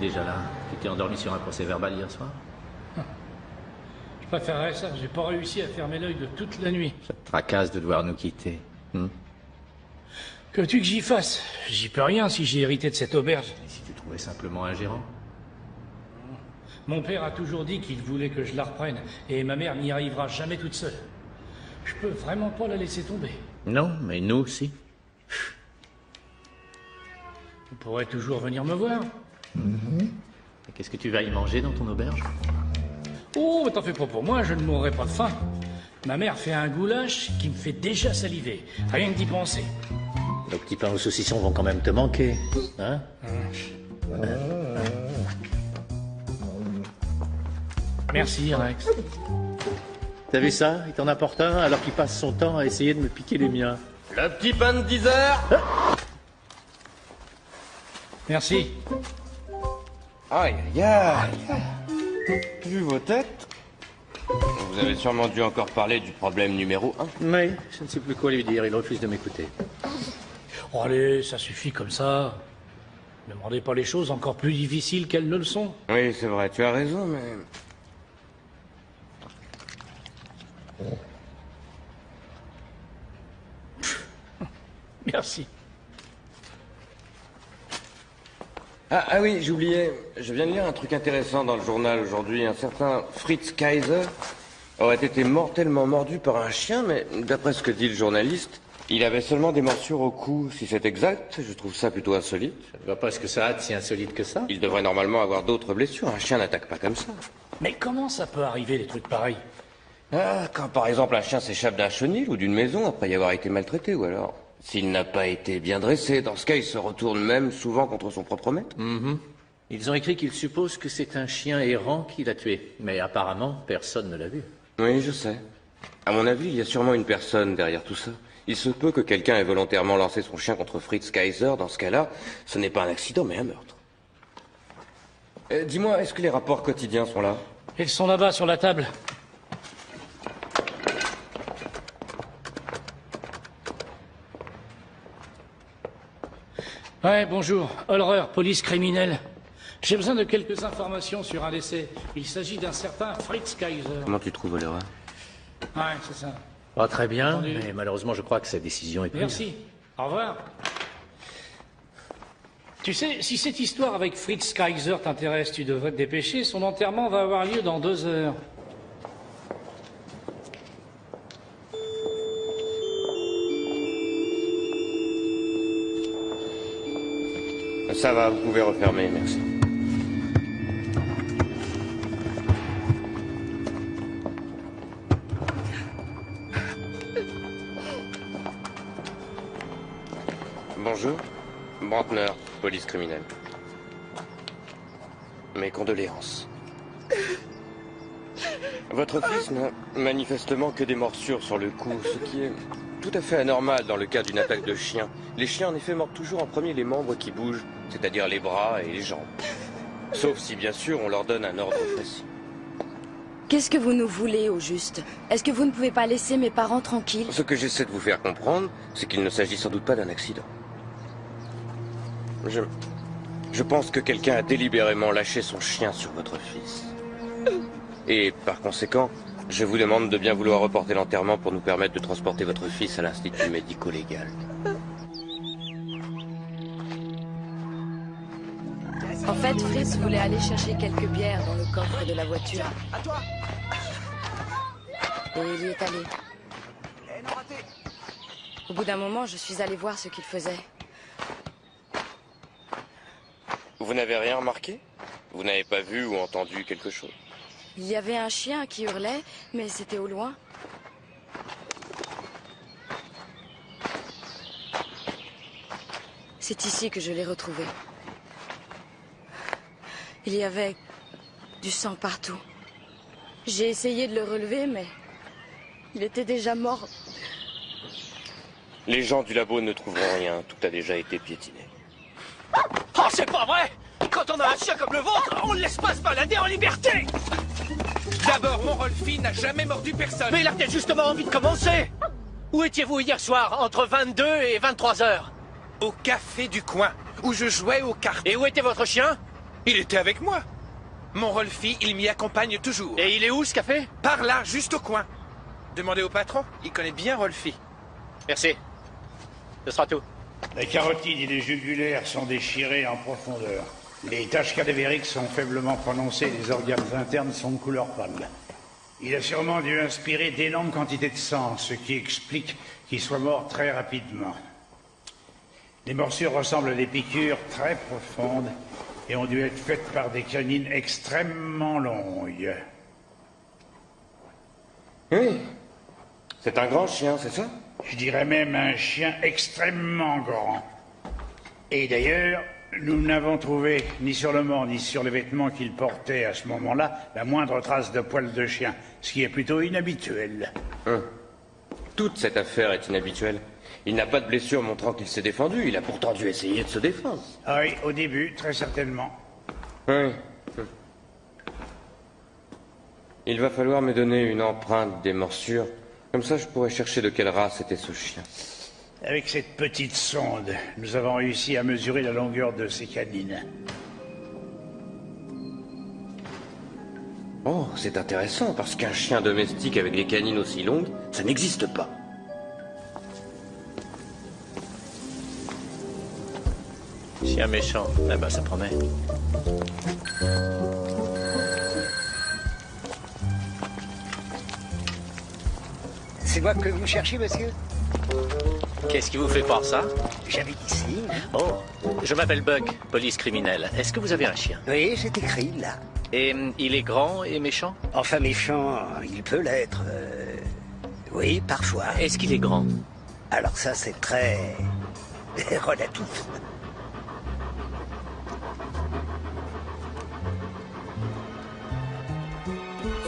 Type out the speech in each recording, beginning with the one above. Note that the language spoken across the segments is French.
déjà là. Tu t'es endormi sur un procès verbal hier soir? Je préférerais ça, j'ai pas réussi à fermer l'œil de toute la nuit. Ça te tracasse de devoir nous quitter. Que veux-tu que j'y fasse? J'y peux rien si j'ai hérité de cette auberge. Et si tu trouvais simplement un gérant? Mon père a toujours dit qu'il voulait que je la reprenne, et ma mère n'y arrivera jamais toute seule. Je peux vraiment pas la laisser tomber. Non, mais nous aussi. Vous pourrez toujours venir me voir. Et qu'est-ce que tu vas y manger dans ton auberge? Oh, t'en fais pas pour moi, je ne mourrai pas de faim. Ma mère fait un goulash qui me fait déjà saliver, rien que d'y penser. Nos petits pains aux saucissons vont quand même te manquer, hein? Merci, Rex. T'as vu ça? Il t'en apporte un alors qu'il passe son temps à essayer de me piquer les miens. Le petit pain de 10 heures. Merci. Aïe, aïe, aïe. Vu vos têtes, vous avez sûrement dû encore parler du problème numéro 1. Mais je ne sais plus quoi lui dire, il refuse de m'écouter. Oh, allez, ça suffit comme ça. Ne demandez pas les choses encore plus difficiles qu'elles ne le sont. Oui, c'est vrai, tu as raison, mais... Merci. Ah oui, j'oubliais. Je viens de lire un truc intéressant dans le journal aujourd'hui. Un certain Fritz Kaiser aurait été mortellement mordu par un chien, mais d'après ce que dit le journaliste, il avait seulement des morsures au cou. Si c'est exact, je trouve ça plutôt insolite. Je vois pas ce que ça a de si insolite que ça. Il devrait normalement avoir d'autres blessures. Un chien n'attaque pas comme ça. Mais comment ça peut arriver, des trucs pareils? Ah, quand par exemple un chien s'échappe d'un chenil ou d'une maison après y avoir été maltraité, ou alors s'il n'a pas été bien dressé. Dans ce cas, il se retourne même souvent contre son propre maître. Ils ont écrit qu'ils supposent que c'est un chien errant qui l'a tué. Mais apparemment, personne ne l'a vu. Oui, je sais. À mon avis, il y a sûrement une personne derrière tout ça. Il se peut que quelqu'un ait volontairement lancé son chien contre Fritz Kaiser. Dans ce cas-là, ce n'est pas un accident, mais un meurtre. Dis-moi, est-ce que les rapports quotidiens sont là? Ils sont là-bas, sur la table. Ouais, bonjour. Horreur, police criminelle. J'ai besoin de quelques informations sur un décès. Il s'agit d'un certain Fritz Kaiser. Comment tu trouves l'erreur? Ouais, c'est ça. Pas très bien, Entendu. mais malheureusement, je crois que sa décision est prise. Merci. Au revoir. Tu sais, si cette histoire avec Fritz Kaiser t'intéresse, tu devrais te dépêcher. Son enterrement va avoir lieu dans 2 heures. Ça va, vous pouvez refermer, merci. Bonjour, Brantner, police criminelle. Mes condoléances. Votre fils n'a manifestement que des morsures sur le cou, ce qui est tout à fait anormal dans le cas d'une attaque de chien. Les chiens, en effet, mordent toujours en premier les membres qui bougent, c'est-à-dire les bras et les jambes. Sauf si, bien sûr, on leur donne un ordre précis. Qu'est-ce que vous nous voulez, au juste? Est-ce que vous ne pouvez pas laisser mes parents tranquilles? Ce que j'essaie de vous faire comprendre, c'est qu'il ne s'agit sans doute pas d'un accident. Je pense que quelqu'un a délibérément lâché son chien sur votre fils. Et, par conséquent, je vous demande de bien vouloir reporter l'enterrement pour nous permettre de transporter votre fils à l'institut médico-légal. En fait, Fritz voulait aller chercher quelques bières dans le coffre de la voiture. Et il y est allé. Au bout d'un moment, je suis allée voir ce qu'il faisait. Vous n'avez rien remarqué? Vous n'avez pas vu ou entendu quelque chose? Il y avait un chien qui hurlait, mais c'était au loin. C'est ici que je l'ai retrouvé. Il y avait du sang partout. J'ai essayé de le relever, mais il était déjà mort. Les gens du labo ne trouveront rien, tout a déjà été piétiné. Oh, c'est pas vrai! Quand on a un chien comme le vôtre, on ne laisse pas se balader en liberté! D'abord, mon Rolfie n'a jamais mordu personne. Mais il a peut-être justement envie de commencer! Où étiez-vous hier soir, entre 22 et 23 heures? Au café du coin, où je jouais aux cartes. Et où était votre chien? Il était avec moi. Mon Rolfie, il m'y accompagne toujours. Et il est où, ce café? Par là, juste au coin. Demandez au patron, il connaît bien Rolfie. Merci. Ce sera tout. Les carotides et les jugulaires sont déchirés en profondeur. Les taches cadavériques sont faiblement prononcées et les organes internes sont de couleur pâle. Il a sûrement dû inspirer d'énormes quantités de sang, ce qui explique qu'il soit mort très rapidement. Les morsures ressemblent à des piqûres très profondes et ont dû être faites par des canines extrêmement longues. Oui. C'est un grand chien, c'est ça? Je dirais même un chien extrêmement grand. Et d'ailleurs, nous n'avons trouvé, ni sur le mort, ni sur les vêtements qu'il portait à ce moment-là, la moindre trace de poil de chien, ce qui est plutôt inhabituel. Toute cette affaire est inhabituelle. Il n'a pas de blessure montrant qu'il s'est défendu. Il a pourtant dû essayer de se défendre. Ah oui, au début, très certainement. Oui. Il va falloir me donner une empreinte des morsures. Comme ça, je pourrais chercher de quelle race était ce chien. Avec cette petite sonde, nous avons réussi à mesurer la longueur de ses canines. Oh, c'est intéressant, parce qu'un chien domestique avec des canines aussi longues, ça n'existe pas. Chien méchant. Eh ben, ça promet. C'est moi que vous cherchez, monsieur? Qu'est-ce qui vous fait voir ça? J'habite ici. Oh, je m'appelle Buck, police criminelle. Est-ce que vous avez un chien? Oui, c'est écrit, là. Et il est grand et méchant? Enfin, méchant, il peut l'être. Oui, parfois. Est-ce qu'il est grand? Alors ça, c'est très... relatif.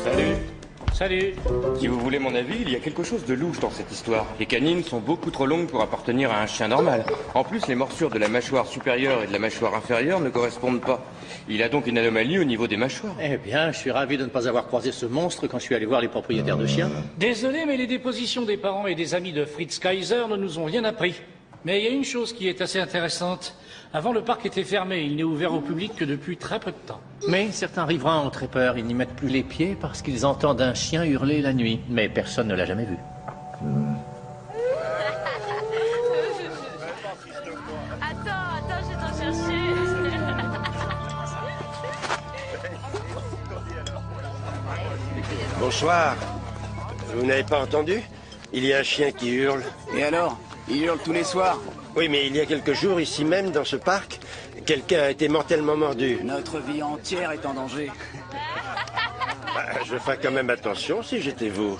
Salut. Salut. Si vous voulez mon avis, il y a quelque chose de louche dans cette histoire. Les canines sont beaucoup trop longues pour appartenir à un chien normal. En plus, les morsures de la mâchoire supérieure et de la mâchoire inférieure ne correspondent pas. Il a donc une anomalie au niveau des mâchoires. Eh bien, je suis ravi de ne pas avoir croisé ce monstre quand je suis allé voir les propriétaires de chiens. Désolé, mais les dépositions des parents et des amis de Fritz Kaiser ne nous ont rien appris. Mais il y a une chose qui est assez intéressante. Avant, le parc était fermé. Il n'est ouvert au public que depuis très peu de temps. Mais certains riverains ont très peur. Ils n'y mettent plus les pieds parce qu'ils entendent un chien hurler la nuit. Mais personne ne l'a jamais vu. Attends, je vais t'en chercher. Bonsoir. Vous n'avez pas entendu? Il y a un chien qui hurle. Et alors? Il hurle tous les soirs. Oui, mais il y a quelques jours, ici même, dans ce parc, quelqu'un a été mortellement mordu. Notre vie entière est en danger. Je ferais quand même attention si j'étais vous.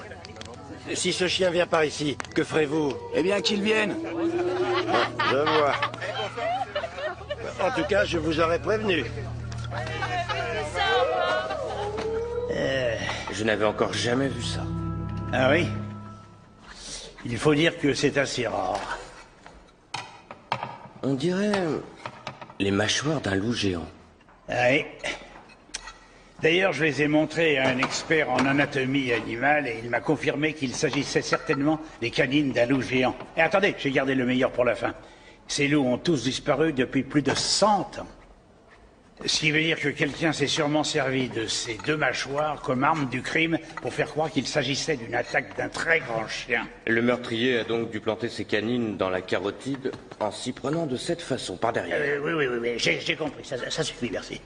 Si ce chien vient par ici, que ferez-vous? Eh bien, qu'il vienne. Je vois. En tout cas, je vous aurais prévenu. Je n'avais encore jamais vu ça. Ah oui? Il faut dire que c'est assez rare. On dirait les mâchoires d'un loup géant. Ah oui. D'ailleurs, je les ai montrés à un expert en anatomie animale et il m'a confirmé qu'il s'agissait certainement des canines d'un loup géant. Et attendez, j'ai gardé le meilleur pour la fin. Ces loups ont tous disparu depuis plus de 100 ans. Ce qui veut dire que quelqu'un s'est sûrement servi de ces deux mâchoires comme arme du crime pour faire croire qu'il s'agissait d'une attaque d'un très grand chien. Le meurtrier a donc dû planter ses canines dans la carotide en s'y prenant de cette façon, par derrière. Oui, j'ai compris, ça suffit, merci.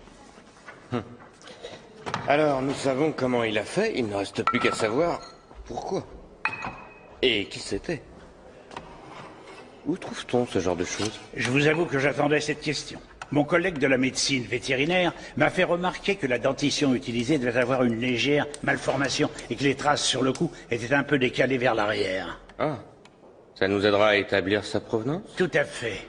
Alors, nous savons comment il a fait, il ne reste plus qu'à savoir pourquoi. Et qui c'était? Où trouve-t-on ce genre de choses? Je vous avoue que j'attendais cette question. Mon collègue de la médecine vétérinaire m'a fait remarquer que la dentition utilisée devait avoir une légère malformation et que les traces sur le cou étaient un peu décalées vers l'arrière. Ah, ça nous aidera à établir sa provenance? Tout à fait.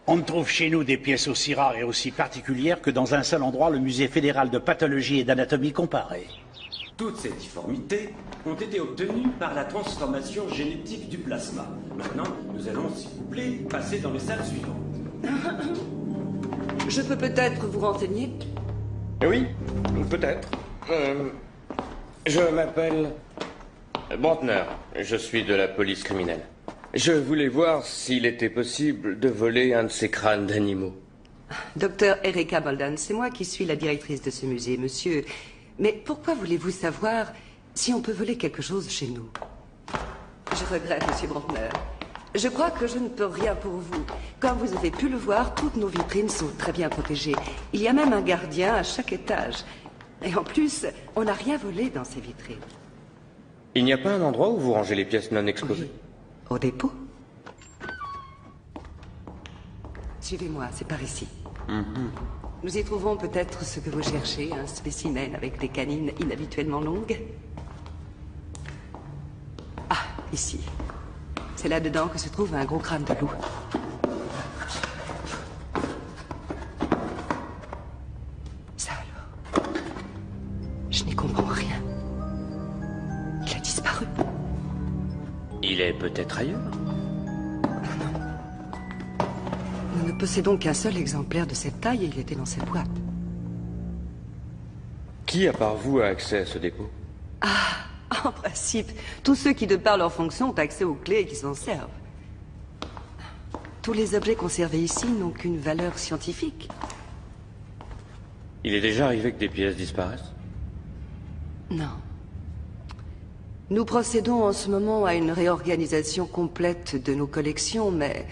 On ne trouve chez nous des pièces aussi rares et aussi particulières que dans un seul endroit, le Musée fédéral de pathologie et d'anatomie comparée. Toutes ces difformités ont été obtenues par la transformation génétique du plasma. Maintenant, nous allons, s'il vous plaît, passer dans les salles suivantes. Je peux peut-être vous renseigner? Oui, peut-être. Je m'appelle Brantner. Je suis de la police criminelle. Je voulais voir s'il était possible de voler un de ces crânes d'animaux. Docteur Erika Bolden, c'est moi qui suis la directrice de ce musée, monsieur. Mais pourquoi voulez-vous savoir si on peut voler quelque chose chez nous? Je regrette, monsieur Brantner. Je crois que je ne peux rien pour vous. Comme vous avez pu le voir, toutes nos vitrines sont très bien protégées. Il y a même un gardien à chaque étage. Et en plus, on n'a rien volé dans ces vitrines. Il n'y a pas un endroit où vous rangez les pièces non exposées? Oui. Au dépôt. Suivez-moi, c'est par ici. Nous y trouvons peut-être ce que vous cherchez, un spécimen avec des canines inhabituellement longues. Ah, ici. C'est là-dedans que se trouve un gros crâne de loup. Ça alors. Je n'y comprends rien. Il a disparu. Il est peut-être ailleurs. Nous ne possédons qu'un seul exemplaire de cette taille et il était dans cette boîte. Qui, à part vous, a accès à ce dépôt? En principe, tous ceux qui, de par leur fonction, ont accès aux clés et qui s'en servent. Tous les objets conservés ici n'ont qu'une valeur scientifique. Il est déjà arrivé que des pièces disparaissent? Non. Nous procédons en ce moment à une réorganisation complète de nos collections, mais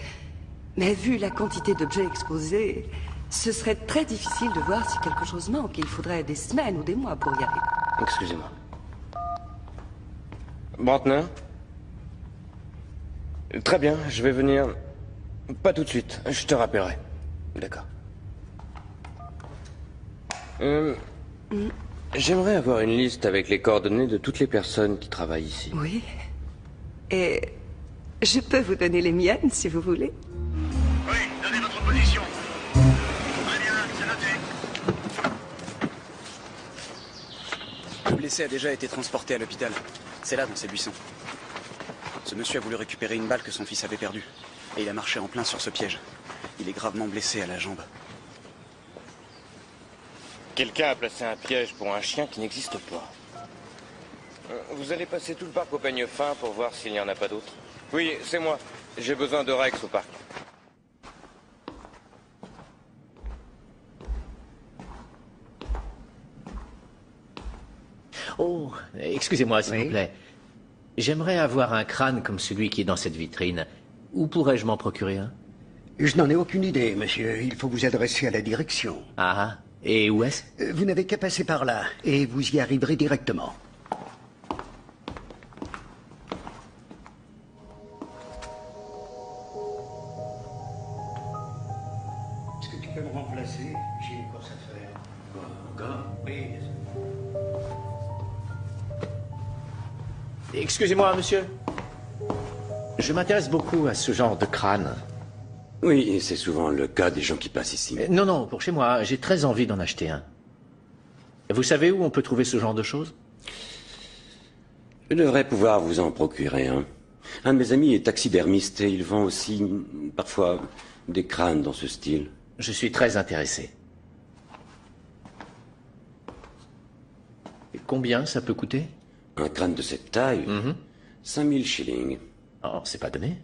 vu la quantité d'objets exposés, ce serait très difficile de voir si quelque chose manque. Il faudrait des semaines ou des mois pour y arriver. Excusez-moi. Brantner? Très bien, je vais venir. Pas tout de suite, je te rappellerai. D'accord. J'aimerais avoir une liste avec les coordonnées de toutes les personnes qui travaillent ici. Oui. Et je peux vous donner les miennes, si vous voulez. Oui, donnez votre position. Très bien, c'est noté. Le blessé a déjà été transporté à l'hôpital. C'est là, dans ces buissons. Ce monsieur a voulu récupérer une balle que son fils avait perdue. Et il a marché en plein sur ce piège. Il est gravement blessé à la jambe. Quelqu'un a placé un piège pour un chien qui n'existe pas. Vous allez passer tout le parc au peigne fin pour voir s'il n'y en a pas d'autres? Oui, c'est moi. J'ai besoin de Rex au parc. Oh, excusez-moi, s'il vous plaît. J'aimerais avoir un crâne comme celui qui est dans cette vitrine. Où pourrais-je m'en procurer un? Je n'en ai aucune idée, monsieur. Il faut vous adresser à la direction. Ah, et où est-ce? Vous n'avez qu'à passer par là, et vous y arriverez directement. Est-ce que tu peux me remplacer? J'ai une course à faire. Encore? Oui. Excusez-moi, monsieur. Je m'intéresse beaucoup à ce genre de crâne. Oui, et c'est souvent le cas des gens qui passent ici. Non, non, pour chez moi. J'ai très envie d'en acheter un. Vous savez où on peut trouver ce genre de choses? Je devrais pouvoir vous en procurer un. Un de mes amis est taxidermiste et il vend aussi, parfois, des crânes dans ce style. Je suis très intéressé. Et combien ça peut coûter? Un crâne de cette taille? 5000 shillings. Oh, c'est pas donné.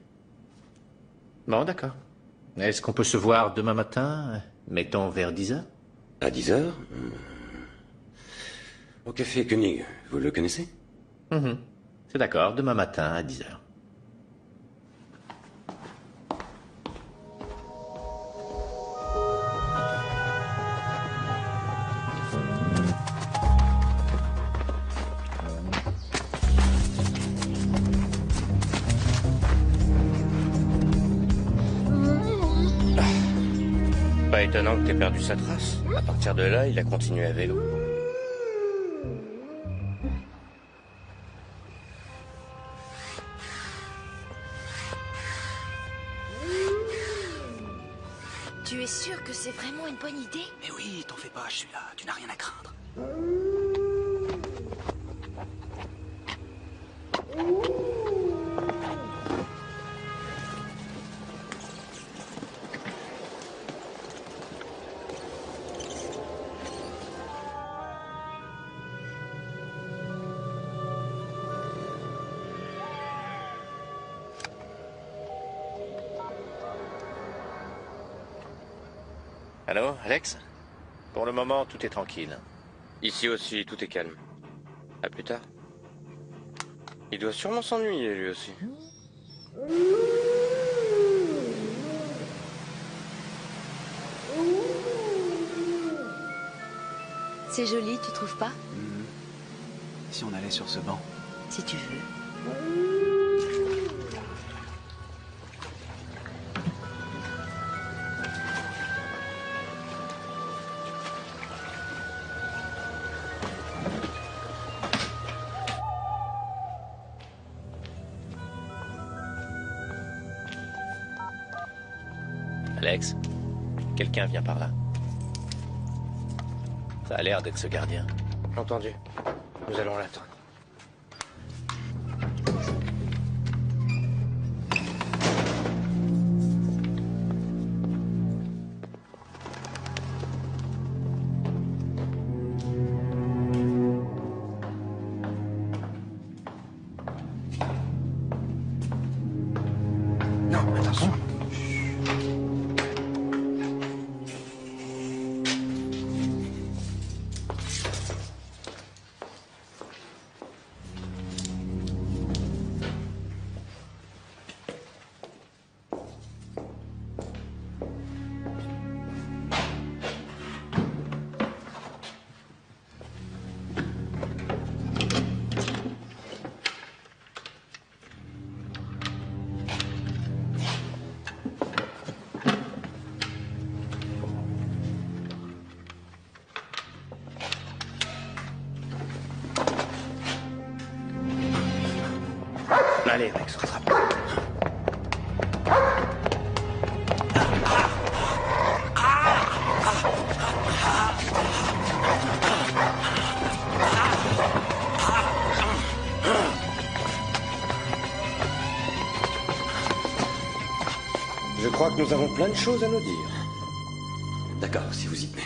Bon, d'accord. Est-ce qu'on peut se voir demain matin, mettons vers 10 heures? À 10 heures? Au café Koenig, vous le connaissez? C'est d'accord, demain matin à 10 heures. Pas étonnant que t'aies perdu sa trace. À partir de là, il a continué à vélo. Tu es sûr que c'est vraiment une bonne idée? Mais oui, t'en fais pas, je suis là. Tu n'as rien à craindre. Allô, Alex? Pour le moment, tout est tranquille. Ici aussi, tout est calme. À plus tard. Il doit sûrement s'ennuyer, lui aussi. C'est joli, tu trouves pas? Si on allait sur ce banc. Si tu veux. Alex, quelqu'un vient par là. Ça a l'air d'être ce gardien. Entendu. Nous allons l'attendre. Non, attention. Allez, Alex, rattrape. Je crois que nous avons plein de choses à nous dire. D'accord, si vous y tenez.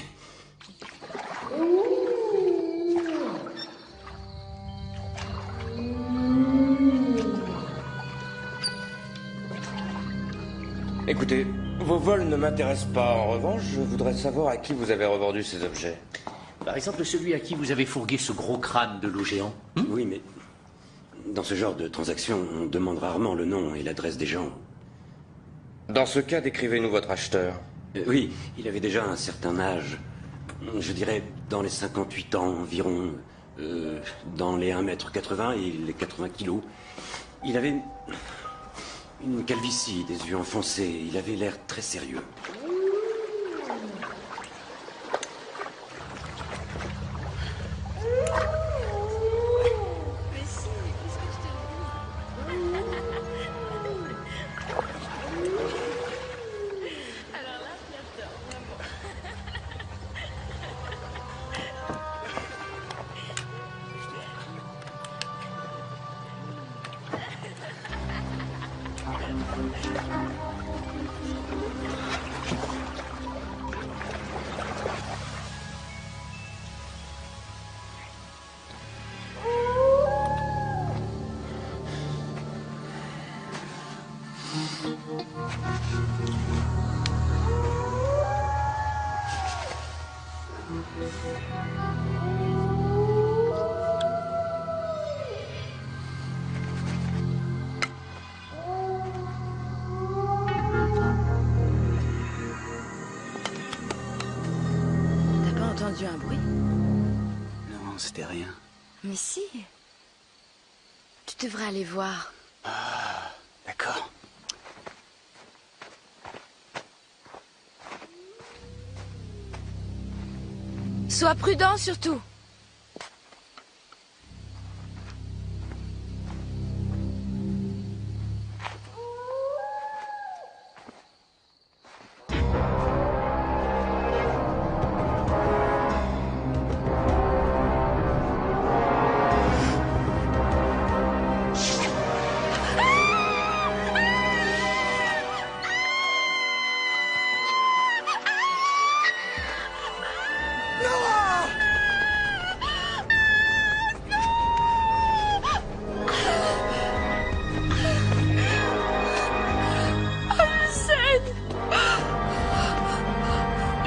Écoutez, vos vols ne m'intéressent pas. En revanche, je voudrais savoir à qui vous avez revendu ces objets. Par exemple, celui à qui vous avez fourgué ce gros crâne de loup géant. Oui, mais dans ce genre de transaction, on demande rarement le nom et l'adresse des gens. Dans ce cas, décrivez-nous votre acheteur. Oui, il avait déjà un certain âge. Je dirais dans les 58 ans environ. Dans les 1m80 et les 80 kilos. Il avait une calvitie, des yeux enfoncés. Il avait l'air très sérieux. Mais si, qu'est-ce que je te dis? Alors là, j'adore, vraiment. T'as pas entendu un bruit? Non, c'était rien. Mais si. Tu devrais aller voir. D'accord. Sois prudent surtout.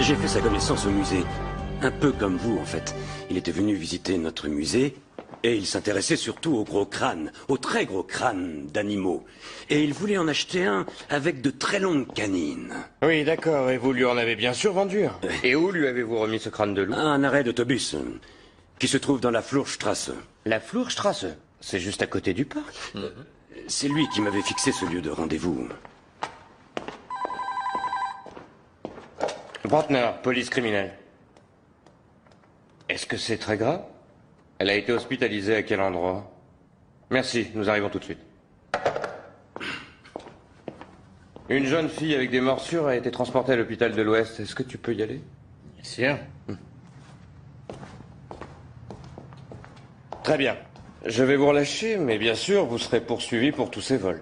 J'ai fait sa connaissance au musée. Un peu comme vous, en fait. Il était venu visiter notre musée et il s'intéressait surtout aux gros crânes, aux très gros crânes d'animaux. Et il voulait en acheter un avec de très longues canines. Oui, d'accord, et vous lui en avez bien sûr vendu un. Et où lui avez-vous remis ce crâne de loup? À un arrêt d'autobus qui se trouve dans la Flurstrasse. La Flurstrasse? C'est juste à côté du parc. C'est lui qui m'avait fixé ce lieu de rendez-vous. Brantner, police criminelle. Est-ce que c'est très grave? Elle a été hospitalisée à quel endroit? Merci, nous arrivons tout de suite. Une jeune fille avec des morsures a été transportée à l'hôpital de l'Ouest. Est-ce que tu peux y aller? Bien sûr. Très bien. Je vais vous relâcher, mais bien sûr, vous serez poursuivi pour tous ces vols.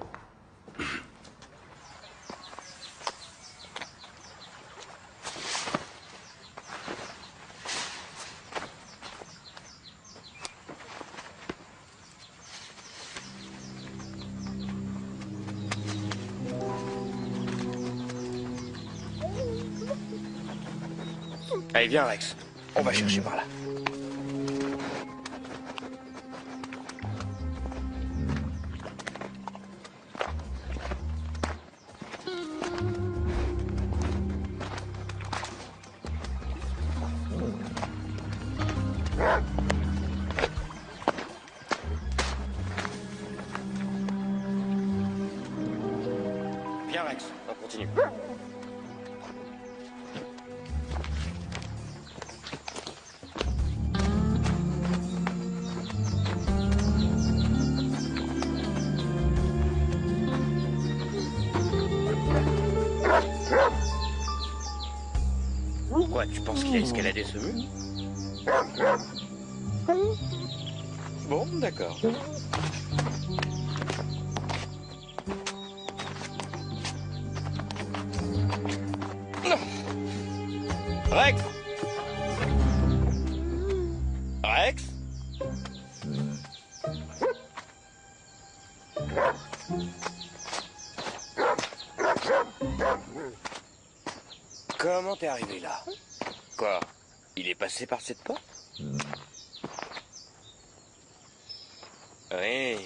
Allez, viens, Rex. On va chercher par là. Viens, Rex. On continue. Quoi, tu penses qu'il a escaladé ce mur? Bon, d'accord. Rex! Rex? Comment t'es arrivé là? Quoi? Il est passé par cette porte? Oui.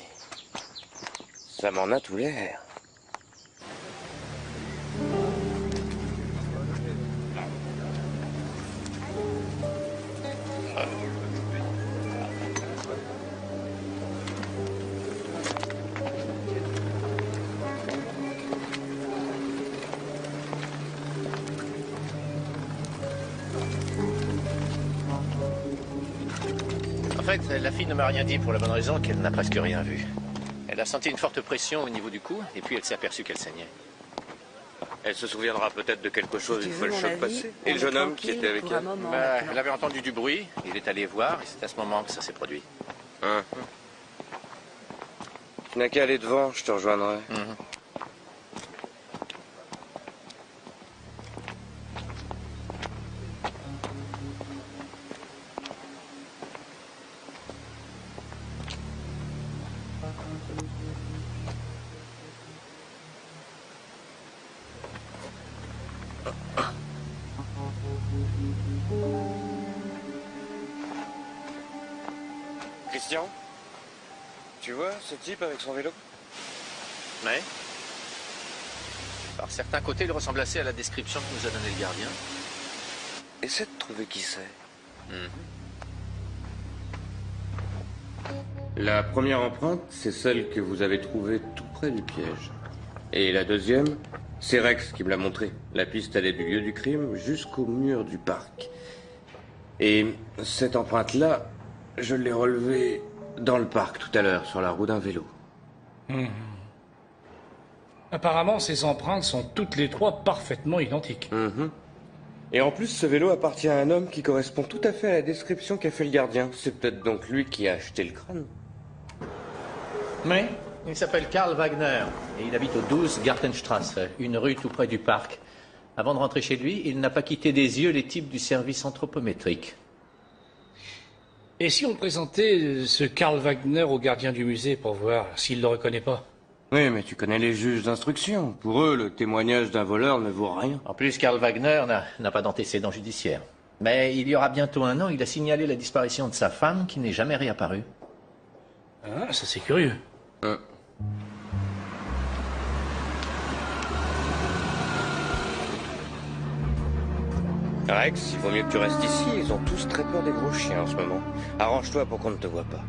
Ça m'en a tout l'air. En fait, la fille ne m'a rien dit pour la bonne raison qu'elle n'a presque rien vu. Elle a senti une forte pression au niveau du cou et puis elle s'est aperçue qu'elle saignait. Elle se souviendra peut-être de quelque chose Si une tu fois veux le mon choc avis, passé. on Et le est jeune homme qui tranquille était avec pour un elle? moment Bah, maintenant. elle avait entendu du bruit, il est allé voir et c'est à ce moment que ça s'est produit. Tu n'as qu'à aller devant, je te rejoindrai. Christian? Tu vois ce type avec son vélo? Mais, par certains côtés, il ressemble assez à la description que nous a donnée le gardien. Essaie de trouver qui c'est. La première empreinte, c'est celle que vous avez trouvée tout près du piège. Et la deuxième, c'est Rex qui me l'a montrée. La piste allait du lieu du crime jusqu'au mur du parc. Et cette empreinte-là, je l'ai relevée dans le parc tout à l'heure, sur la roue d'un vélo. Apparemment, ces empreintes sont toutes les trois parfaitement identiques. Et en plus, ce vélo appartient à un homme qui correspond tout à fait à la description qu'a fait le gardien. C'est peut-être donc lui qui a acheté le crâne. Mais il s'appelle Karl Wagner et il habite au 12 Gartenstrasse, une rue tout près du parc. Avant de rentrer chez lui, il n'a pas quitté des yeux les types du service anthropométrique. Et si on présentait ce Karl Wagner au gardien du musée pour voir s'il le reconnaît pas? Oui, mais tu connais les juges d'instruction. Pour eux, le témoignage d'un voleur ne vaut rien. En plus, Karl Wagner n'a pas d'antécédent judiciaire. Mais il y aura bientôt un an, il a signalé la disparition de sa femme qui n'est jamais réapparue. Ah, ça c'est curieux. Rex, il vaut mieux que tu restes ici. Ils ont tous très peur des gros chiens en ce moment. Arrange-toi pour qu'on ne te voie pas.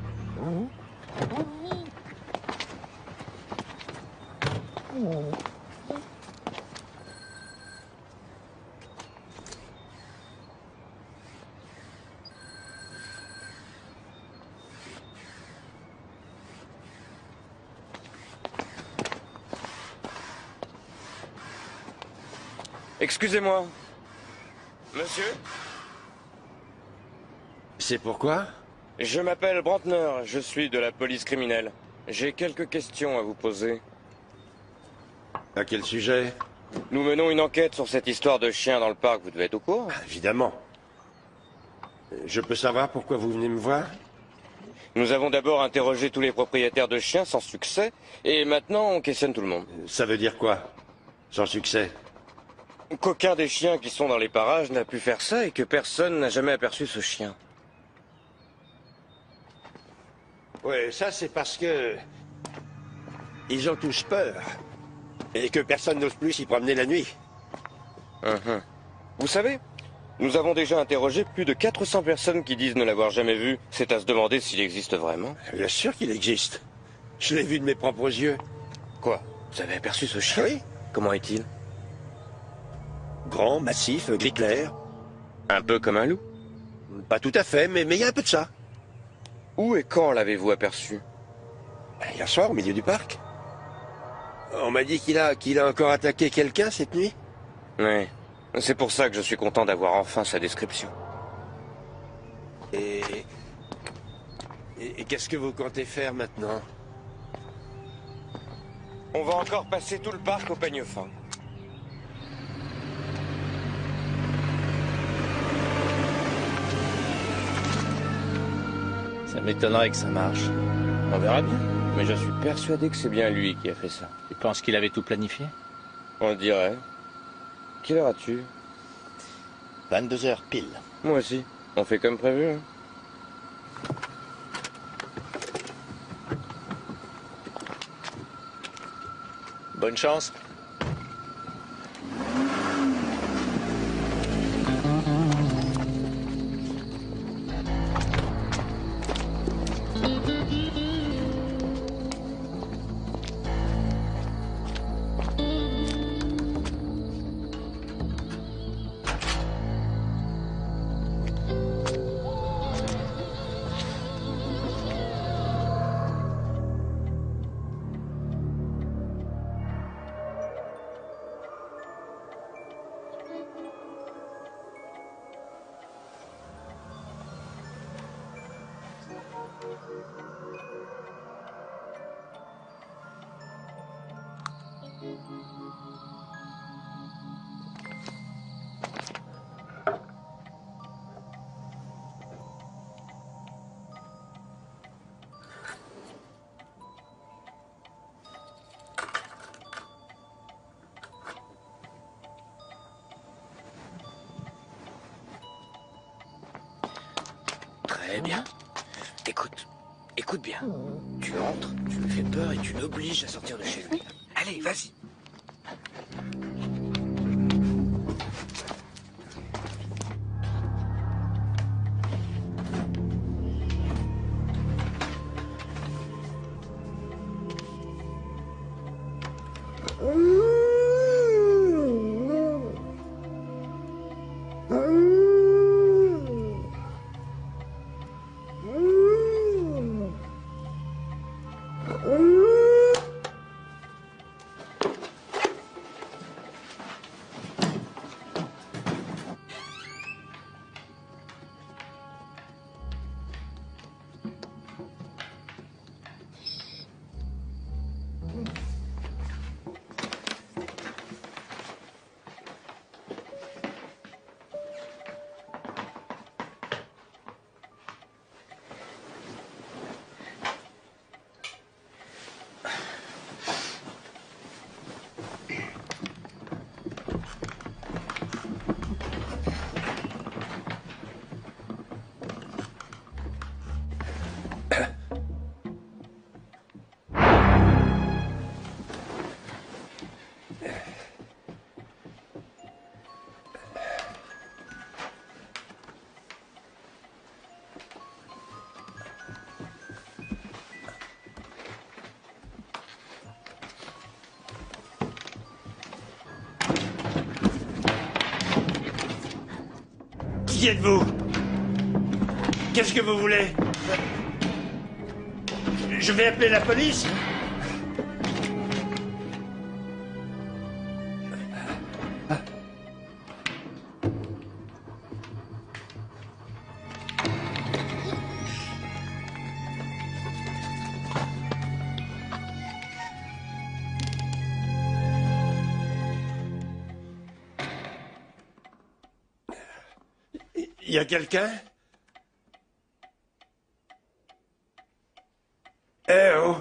Excusez-moi. Monsieur? C'est pourquoi? Je m'appelle Brantner, je suis de la police criminelle. J'ai quelques questions à vous poser. À quel sujet? Nous menons une enquête sur cette histoire de chien dans le parc, vous devez être au courant. Évidemment. Je peux savoir pourquoi vous venez me voir? Nous avons d'abord interrogé tous les propriétaires de chiens sans succès, et maintenant on questionne tout le monde. Ça veut dire quoi? Sans succès? Qu'aucun des chiens qui sont dans les parages n'a pu faire ça et que personne n'a jamais aperçu ce chien. Ouais, ça c'est parce que... ils ont tous peur. Et que personne n'ose plus s'y promener la nuit. Vous savez, nous avons déjà interrogé plus de 400 personnes qui disent ne l'avoir jamais vu. C'est à se demander s'il existe vraiment. Bien sûr qu'il existe. Je l'ai vu de mes propres yeux. Quoi? Vous avez aperçu ce chien? Oui. Comment est-il? Grand, massif, gris clair. Un peu comme un loup? Pas tout à fait, mais il y a un peu de ça. Où et quand l'avez-vous aperçu? Hier soir, au milieu du parc. On m'a dit qu'il a encore attaqué quelqu'un cette nuit. Oui. C'est pour ça que je suis content d'avoir enfin sa description. Et qu'est-ce que vous comptez faire maintenant? On va encore passer tout le parc au peigne fin. Ça m'étonnerait que ça marche. On verra bien. Mais je suis persuadé que c'est bien lui qui a fait ça. Tu penses qu'il avait tout planifié? On dirait. Quelle heure as-tu? 22h pile. Moi aussi. On fait comme prévu, hein. Bonne chance. Très bien. Écoute bien. Tu entres, tu lui fais peur et tu l'obliges à sortir de chez lui. Allez, vas-y. Qui êtes-vous? Qu'est-ce que vous voulez? Je vais appeler la police? Il y a quelqu'un? Eh oh!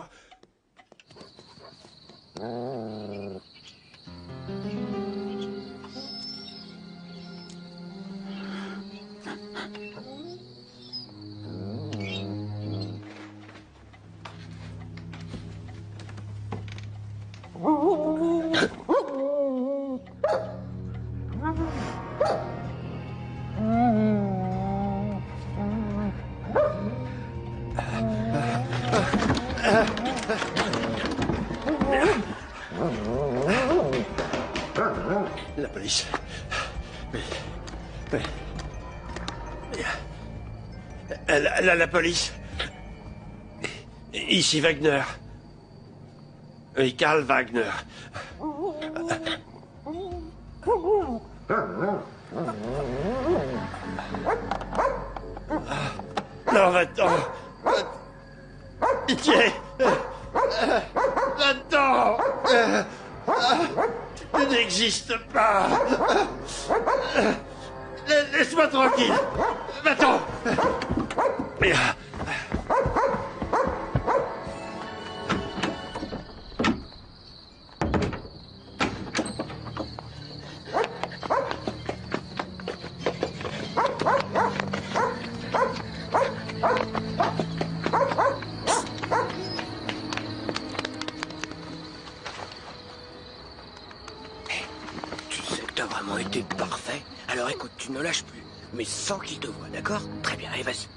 La police. Mais... La police. Ici Wagner. Oui, Karl Wagner. Non, va-t'en. Pitié. Va-t'en. Tu n'existes pas. Laisse-moi tranquille. Va-t'en. Tu sais que t'as vraiment été parfait. Alors écoute, tu ne lâches plus. Mais sans qu'il te voie, d'accord? Très bien, allez, vas-y.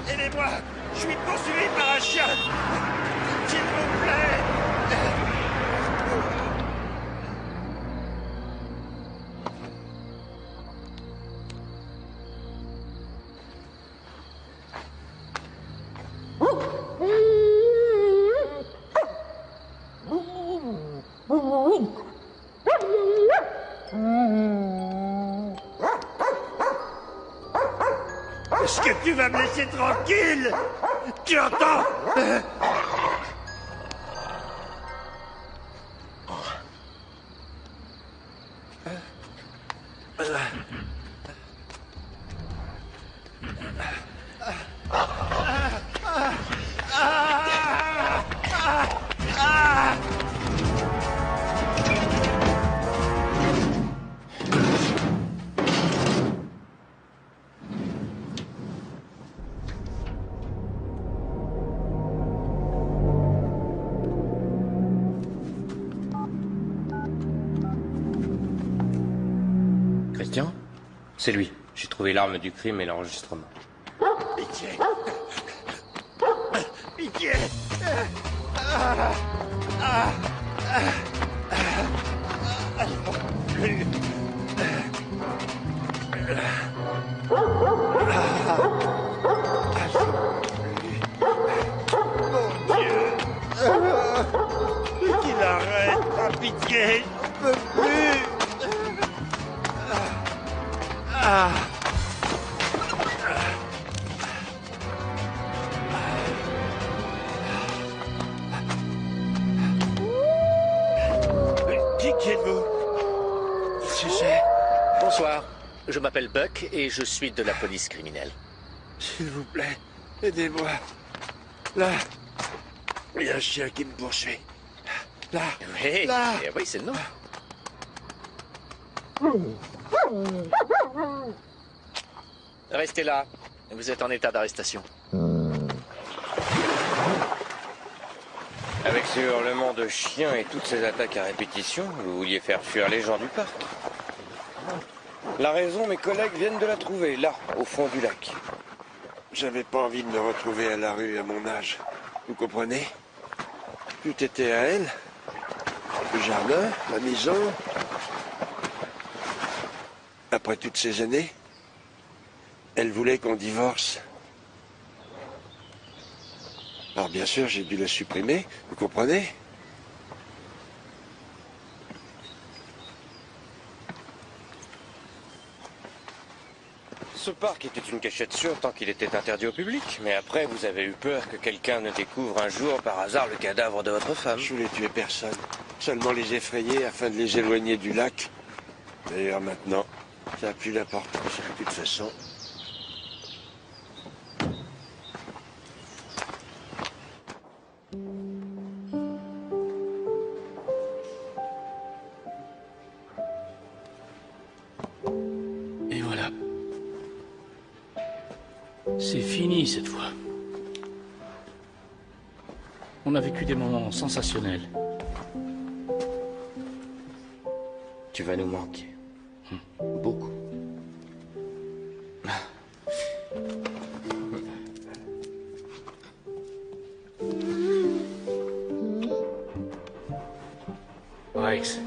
Aidez-moi! Je suis poursuivi par un chien! S'il vous plaît! Est-ce que tu vas me laisser tranquille? Tu entends? Christian? C'est lui. J'ai trouvé l'arme du crime et l'enregistrement. Pitié! Pitié! Mon Dieu! Qu'il arrête! Par pitié! Je ne peux plus! Qui êtes-vous? Qui c'est? Bonsoir, je m'appelle Buck et je suis de la police criminelle. S'il vous plaît, aidez-moi. Là, il y a un chien qui me poursuit. Là, Oui, là. oui, c'est le nom. Restez là, vous êtes en état d'arrestation. Avec ces hurlements de chiens et toutes ces attaques à répétition, vous vouliez faire fuir les gens du parc. La raison, mes collègues viennent de la trouver, là, au fond du lac. J'avais pas envie de me retrouver à la rue à mon âge. Vous comprenez? Tout était à elle. Le jardin, la maison. Après toutes ces années, elle voulait qu'on divorce. Alors bien sûr, j'ai dû la supprimer, vous comprenez? Ce parc était une cachette sûre tant qu'il était interdit au public. Mais après, vous avez eu peur que quelqu'un ne découvre un jour par hasard le cadavre de votre femme. Je voulais tuer personne. Seulement les effrayer afin de les éloigner du lac. D'ailleurs, maintenant, ça n'a plus d'importance. De toute façon. Et voilà. C'est fini cette fois. On a vécu des moments sensationnels. Tu vas nous manquer. Beaucoup. Rex.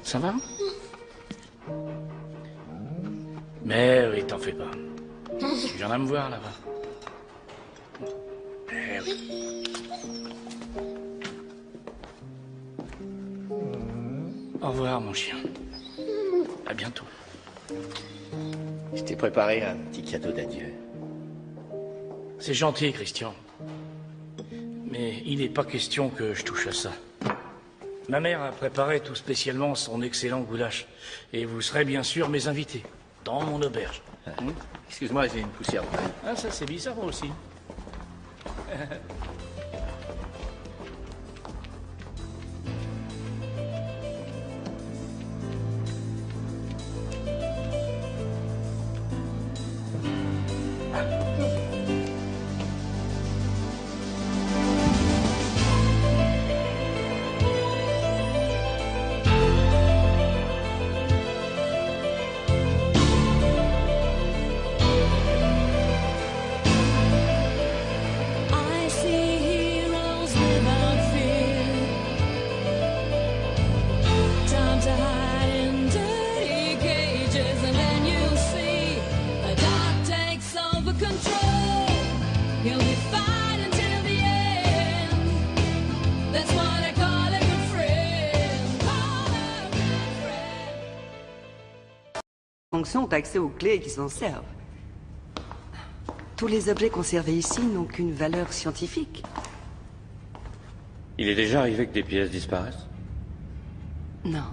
Ça va? Mais oui, t'en fais pas. Tu viens à me voir là-bas. Eh oui. Au revoir, mon chien. À bientôt. Je t'ai préparé un petit cadeau d'adieu. C'est gentil, Christian. Mais il n'est pas question que je touche à ça. Ma mère a préparé tout spécialement son excellent goulash. Et vous serez bien sûr mes invités. Dans mon auberge. Excuse-moi, j'ai une poussière. Ah, ça c'est bizarre aussi. I see heroes without fear. Time to hide in dirty cages, and then you see a dark takes over control. You'll be fighting till the end. That's what I call a good friend. Call a good friend. Fonctions ont accès aux clés qui s'en servent. Tous les objets conservés ici n'ont qu'une valeur scientifique. Il est déjà arrivé que des pièces disparaissent? Non.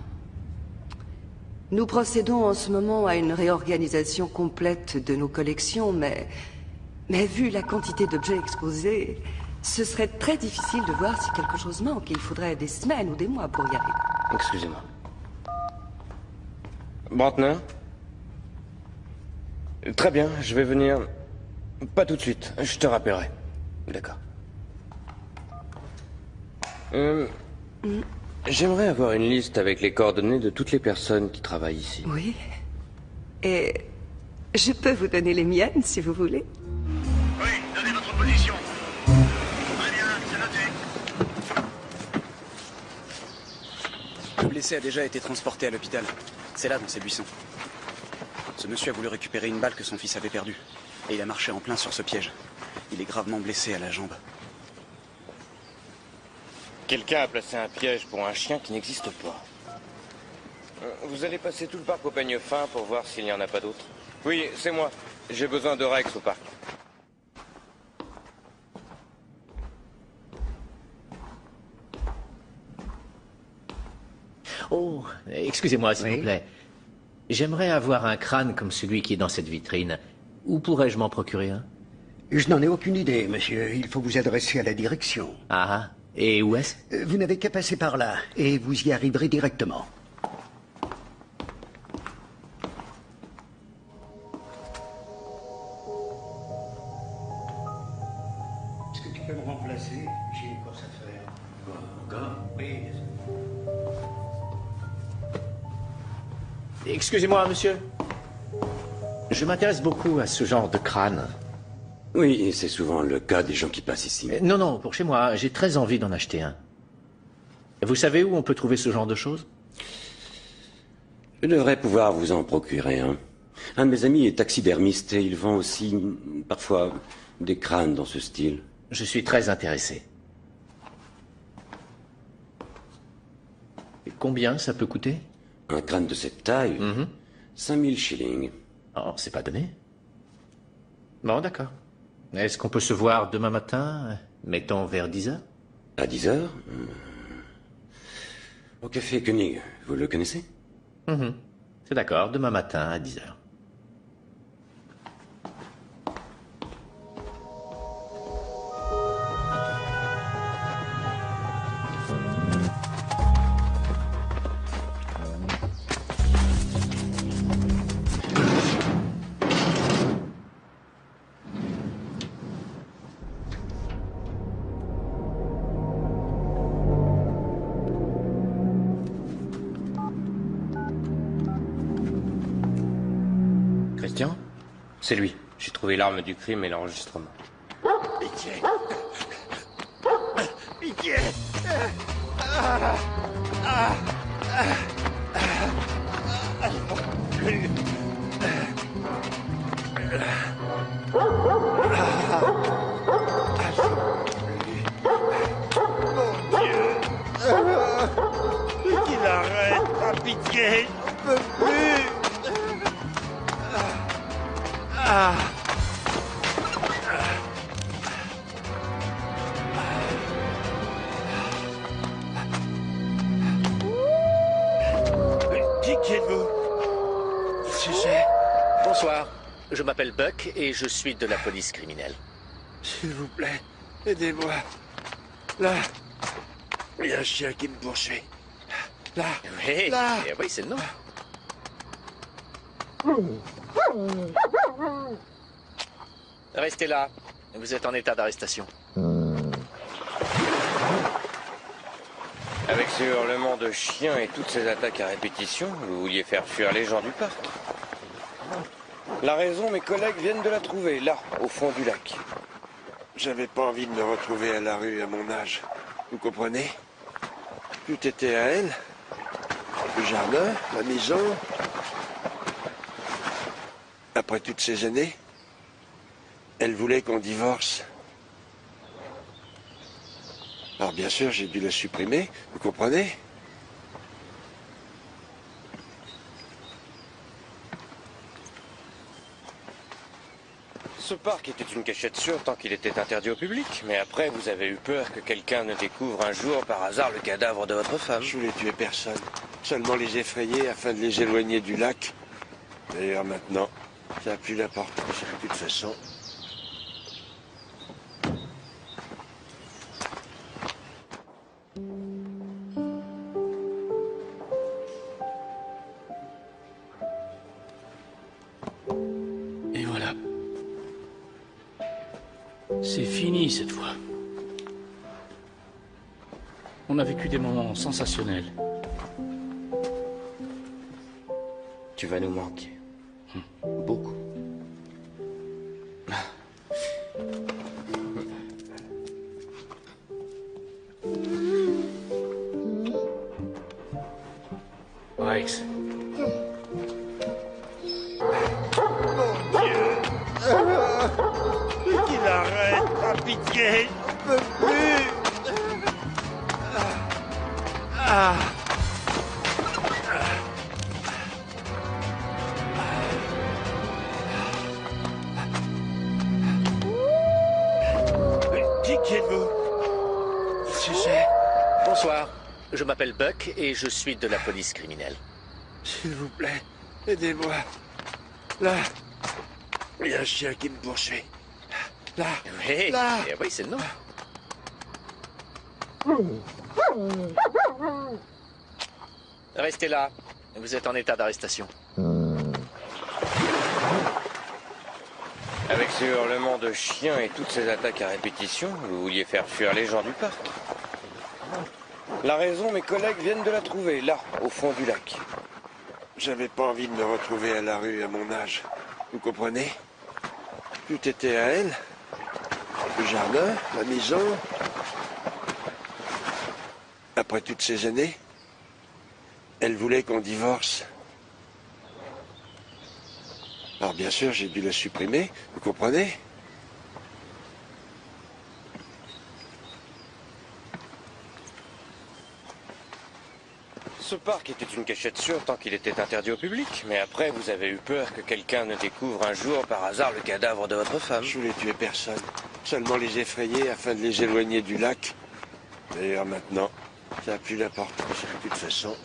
Nous procédons en ce moment à une réorganisation complète de nos collections, mais vu la quantité d'objets exposés, ce serait très difficile de voir si quelque chose manque. Il faudrait des semaines ou des mois pour y arriver. Excusez-moi. Brantner? Très bien, je vais venir. Pas tout de suite, je te rappellerai. D'accord. J'aimerais avoir une liste avec les coordonnées de toutes les personnes qui travaillent ici. Oui. Et je peux vous donner les miennes si vous voulez. Oui, donnez votre position. Très bien, c'est noté. Le blessé a déjà été transporté à l'hôpital. C'est là, dans ces buissons. Ce monsieur a voulu récupérer une balle que son fils avait perdue. Et il a marché en plein sur ce piège. Il est gravement blessé à la jambe. Quelqu'un a placé un piège pour un chien qui n'existe pas. Vous allez passer tout le parc au peigne fin pour voir s'il n'y en a pas d'autres? Oui, c'est moi. J'ai besoin de Rex au parc. Oh, excusez-moi, s'il vous plaît. J'aimerais avoir un crâne comme celui qui est dans cette vitrine. Où pourrais-je m'en procurer un? Je n'en ai aucune idée, monsieur. Il faut vous adresser à la direction. Ah, et où est-ce? Vous n'avez qu'à passer par là, et vous y arriverez directement. Est-ce que tu peux me remplacer? J'ai une course à faire. Encore? Oui. Excusez-moi, monsieur. Je m'intéresse beaucoup à ce genre de crâne. Oui, et c'est souvent le cas des gens qui passent ici. Non, non, pour chez moi, j'ai très envie d'en acheter un. Vous savez où on peut trouver ce genre de choses? Je devrais pouvoir vous en procurer un. Un de mes amis est taxidermiste et il vend aussi, parfois, des crânes dans ce style. Je suis très intéressé. Et combien ça peut coûter? Un crâne de cette taille 5000 shillings. Oh, c'est pas donné. Bon, d'accord. Est-ce qu'on peut se voir demain matin, mettons vers 10h? À 10h? Au café Koenig, vous le connaissez? C'est d'accord, demain matin à 10h. Christian? C'est lui. J'ai trouvé l'arme du crime et l'enregistrement. Pitié. Pitié. Qu'il arrête, par pitié, j'en peux plus. Qui êtes-vous? Qu'est-ce que c'est? Bonsoir, je m'appelle Buck et je suis de la police criminelle. S'il vous plaît, aidez-moi. Là, il y a un chien qui me poursuit. Là, Oui, là. oui, c'est le nom. Restez là. Vous êtes en état d'arrestation. Avec ce hurlement de chien et toutes ces attaques à répétition, vous vouliez faire fuir les gens du parc. La raison, mes collègues viennent de la trouver, là, au fond du lac. J'avais pas envie de me retrouver à la rue à mon âge. Vous comprenez? Tout était à elle. Le jardin, la maison. Après toutes ces années, elle voulait qu'on divorce. Alors bien sûr, j'ai dû la supprimer, vous comprenez? Ce parc était une cachette sûre tant qu'il était interdit au public. Mais après, vous avez eu peur que quelqu'un ne découvre un jour par hasard le cadavre de votre femme. Je voulais tuer personne. Seulement les effrayer afin de les éloigner du lac. D'ailleurs, maintenant, ça n'a plus d'importance de toute façon. Et voilà. C'est fini cette fois. On a vécu des moments sensationnels. Tu vas nous manquer. Beaucoup. Rex. Qu'il arrête, par pitié, j'en peux plus. Qui êtes-vous? Qu'est-ce que c'est? Bonsoir, Je m'appelle Buck et je suis de la police criminelle. S'il vous plaît, aidez-moi. Là, il y a un chien qui me poursuit. Là, Oui, là. oui, c'est le nom. Restez là. Vous êtes en état d'arrestation. Avec ces hurlements de chiens et toutes ces attaques à répétition, vous vouliez faire fuir les gens du parc. La raison, mes collègues viennent de la trouver, là, au fond du lac. J'avais pas envie de me retrouver à la rue à mon âge. Vous comprenez? Tout était à elle. Le jardin, la maison. Après toutes ces années, elle voulait qu'on divorce. Alors bien sûr, j'ai dû la supprimer, vous comprenez? Ce parc était une cachette sûre tant qu'il était interdit au public. Mais après, vous avez eu peur que quelqu'un ne découvre un jour par hasard le cadavre de votre femme. Je voulais tuer personne, seulement les effrayer afin de les éloigner du lac. D'ailleurs maintenant, ça n'a plus d'importance de toute façon.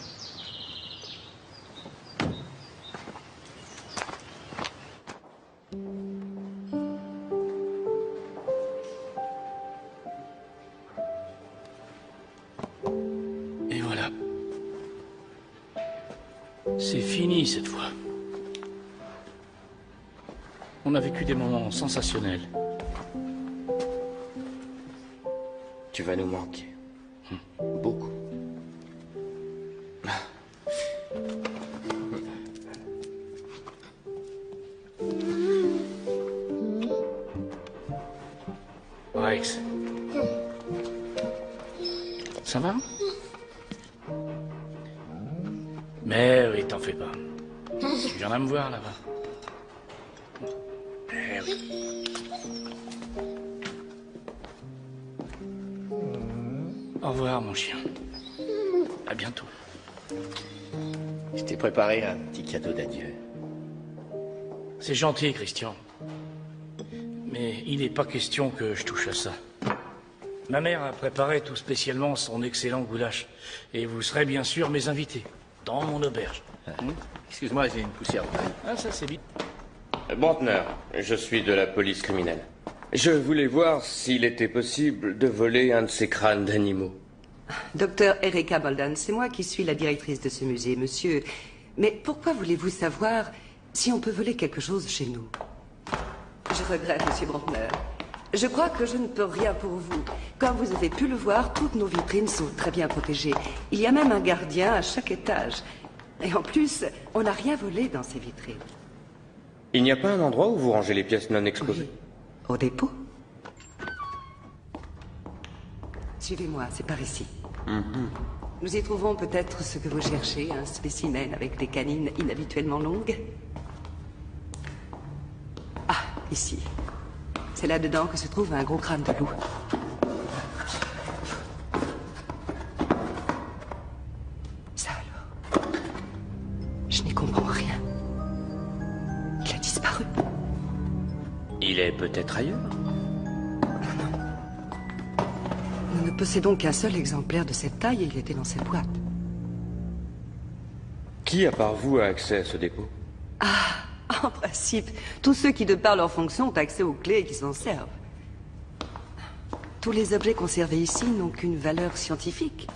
Et voilà. C'est fini cette fois. On a vécu des moments sensationnels. Tu vas nous manquer. Beaucoup. Rex. Ça va? Mais oui, t'en fais pas. Tu viens à me voir là-bas. Eh oui. Au revoir, mon chien. À bientôt. Je t'ai préparé un petit cadeau d'adieu. C'est gentil, Christian. Mais il n'est pas question que je touche à ça. Ma mère a préparé tout spécialement son excellent goulash. Et vous serez bien sûr mes invités. Dans mon auberge. Excuse-moi, j'ai une poussière. Ah, ça c'est vite. Brantner, je suis de la police criminelle. Je voulais voir s'il était possible de voler un de ces crânes d'animaux. Docteur Erika Bolden, c'est moi qui suis la directrice de ce musée, monsieur. Mais pourquoi voulez-vous savoir si on peut voler quelque chose chez nous? Je regrette, monsieur Brantner. Je crois que je ne peux rien pour vous. Comme vous avez pu le voir, toutes nos vitrines sont très bien protégées. Il y a même un gardien à chaque étage. Et en plus, on n'a rien volé dans ces vitrines. Il n'y a pas un endroit où vous rangez les pièces non exposées? Au dépôt? Suivez-moi, c'est par ici. Nous y trouvons peut-être ce que vous cherchez, un spécimen avec des canines inhabituellement longues. Ah, ici. C'est là-dedans que se trouve un gros crâne de loup. Ça alors. Je n'y comprends rien. Il a disparu. Il est peut-être ailleurs. Nous ne possédons qu'un seul exemplaire de cette taille et il était dans cette boîte. Qui, à part vous, a accès à ce dépôt? En principe, tous ceux qui, de par leur fonction, ont accès aux clés et qui s'en servent. Tous les objets conservés ici n'ont qu'une valeur scientifique.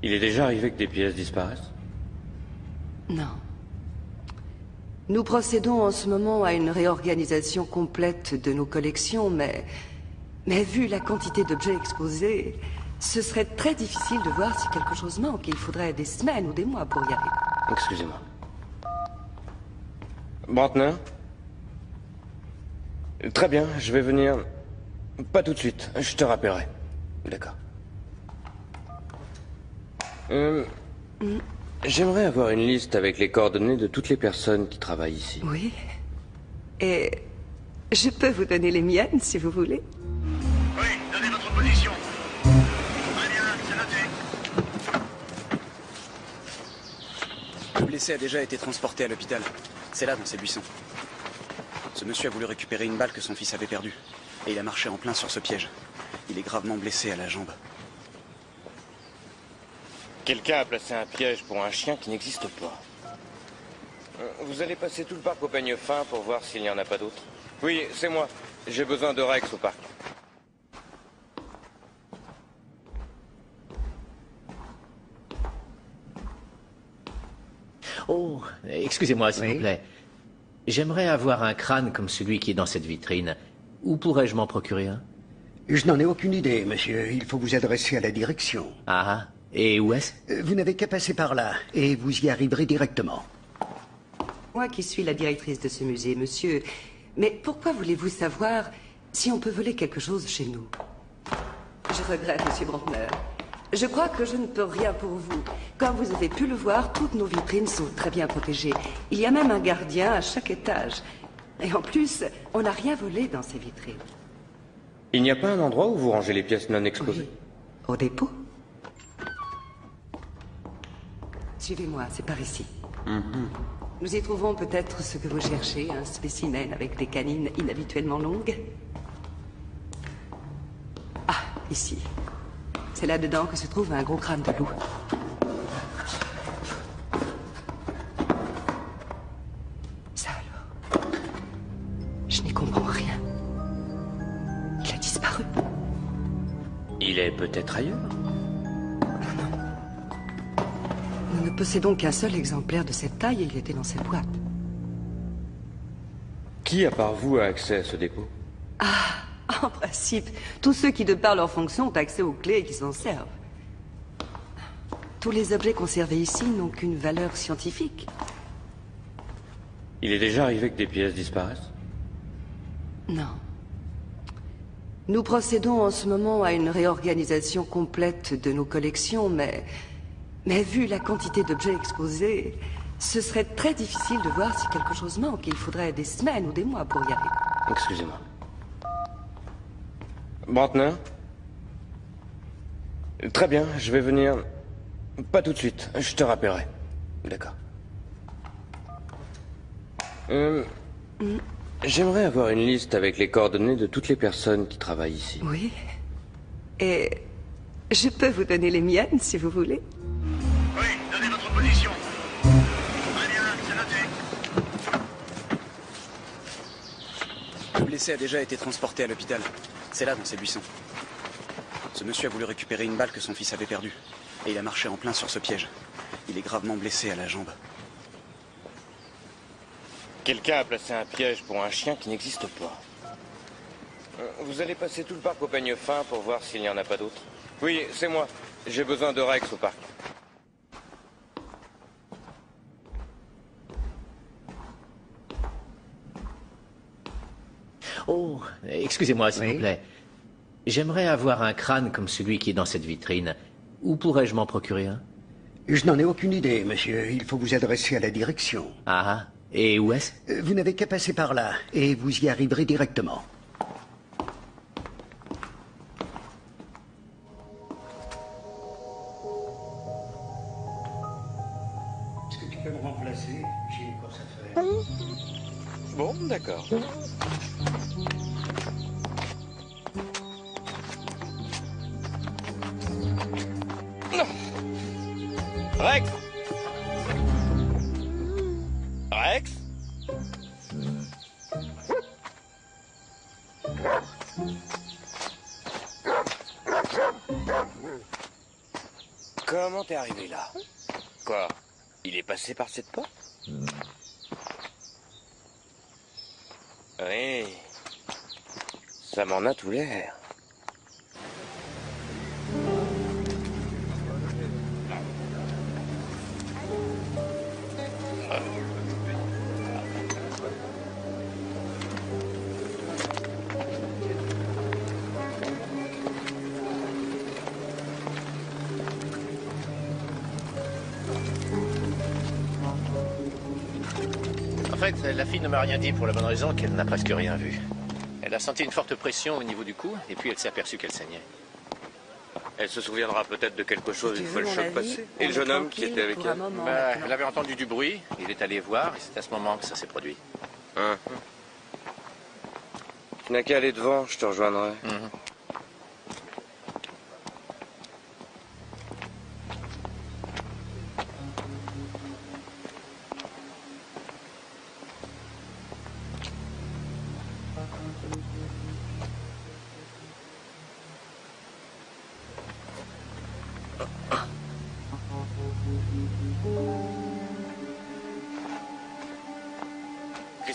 Il est déjà arrivé que des pièces disparaissent? Non. Nous procédons en ce moment à une réorganisation complète de nos collections, mais vu la quantité d'objets exposés, ce serait très difficile de voir si quelque chose manque. Il faudrait des semaines ou des mois pour y arriver. Excusez-moi. Brantner? Très bien, je vais venir. Pas tout de suite, je te rappellerai. D'accord. J'aimerais avoir une liste avec les coordonnées de toutes les personnes qui travaillent ici. Oui. Et je peux vous donner les miennes, si vous voulez. Oui, donnez votre position. Très bien, c'est noté. Le blessé a déjà été transporté à l'hôpital. C'est là, dans ces buissons. Ce monsieur a voulu récupérer une balle que son fils avait perdue. Et il a marché en plein sur ce piège. Il est gravement blessé à la jambe. Quelqu'un a placé un piège pour un chien qui n'existe pas. Vous allez passer tout le parc au peigne fin pour voir s'il n'y en a pas d'autres? Oui, c'est moi. J'ai besoin de Rex au parc. Oh, excusez-moi, s'il vous plaît. J'aimerais avoir un crâne comme celui qui est dans cette vitrine. Où pourrais-je m'en procurer un? Je n'en ai aucune idée, monsieur. Il faut vous adresser à la direction. Ah, et où est-ce? Vous n'avez qu'à passer par là, et vous y arriverez directement. Moi qui suis la directrice de ce musée, monsieur. Mais pourquoi voulez-vous savoir si on peut voler quelque chose chez nous? Je regrette, monsieur Brantner. Je crois que je ne peux rien pour vous. Comme vous avez pu le voir, toutes nos vitrines sont très bien protégées. Il y a même un gardien à chaque étage. Et en plus, on n'a rien volé dans ces vitrines. Il n'y a pas un endroit où vous rangez les pièces non exposées? Au dépôt? Suivez-moi, c'est par ici. Nous y trouvons peut-être ce que vous cherchez, un spécimen avec des canines inhabituellement longues. Ah, ici. C'est là-dedans que se trouve un gros crâne de loup. Ça alors. Je n'y comprends rien. Il a disparu. Il est peut-être ailleurs. Nous ne possédons qu'un seul exemplaire de cette taille et il était dans cette boîte. Qui, à part vous, a accès à ce dépôt? En principe, tous ceux qui, de par leur fonction, ont accès aux clés et qui s'en servent. Tous les objets conservés ici n'ont qu'une valeur scientifique. Il est déjà arrivé que des pièces disparaissent? Non. Nous procédons en ce moment à une réorganisation complète de nos collections, mais vu la quantité d'objets exposés, ce serait très difficile de voir si quelque chose manque. Il faudrait des semaines ou des mois pour y arriver. Excusez-moi. Brantner? Très bien, je vais venir. Pas tout de suite, je te rappellerai. D'accord. J'aimerais avoir une liste avec les coordonnées de toutes les personnes qui travaillent ici. Oui. Et je peux vous donner les miennes, si vous voulez. Oui, donnez votre position. Très bien, c'est noté. Le blessé a déjà été transporté à l'hôpital. C'est là, dans ces buissons. Ce monsieur a voulu récupérer une balle que son fils avait perdue. Et il a marché en plein sur ce piège. Il est gravement blessé à la jambe. Quelqu'un a placé un piège pour un chien qui n'existe pas. Vous allez passer tout le parc au peigne fin pour voir s'il n'y en a pas d'autres? Oui, c'est moi. J'ai besoin de Rex au parc. Oh, excusez-moi, s'il vous plaît. J'aimerais avoir un crâne comme celui qui est dans cette vitrine. Où pourrais-je m'en procurer un? Je n'en ai aucune idée, monsieur. Il faut vous adresser à la direction. Ah, et où est-ce? Vous n'avez qu'à passer par là, et vous y arriverez directement. Est-ce que tu peux me remplacer? J'ai une course à faire. Bon, d'accord. Rex! Rex? Comment t'es arrivé là? Quoi? Il est passé par cette porte? Oui. Ça m'en a tout l'air. En fait, la fille ne m'a rien dit pour la bonne raison qu'elle n'a presque rien vu. Elle a senti une forte pression au niveau du cou et puis elle s'est aperçue qu'elle saignait. Elle se souviendra peut-être de quelque chose Si une tu fois veux le mon choc avis, passé. on Et le jeune est homme qui tranquille était avec pour un elle? moment. Elle avait entendu du bruit, il est allé voir et c'est à ce moment que ça s'est produit. Tu n'as qu'à aller devant, je te rejoindrai.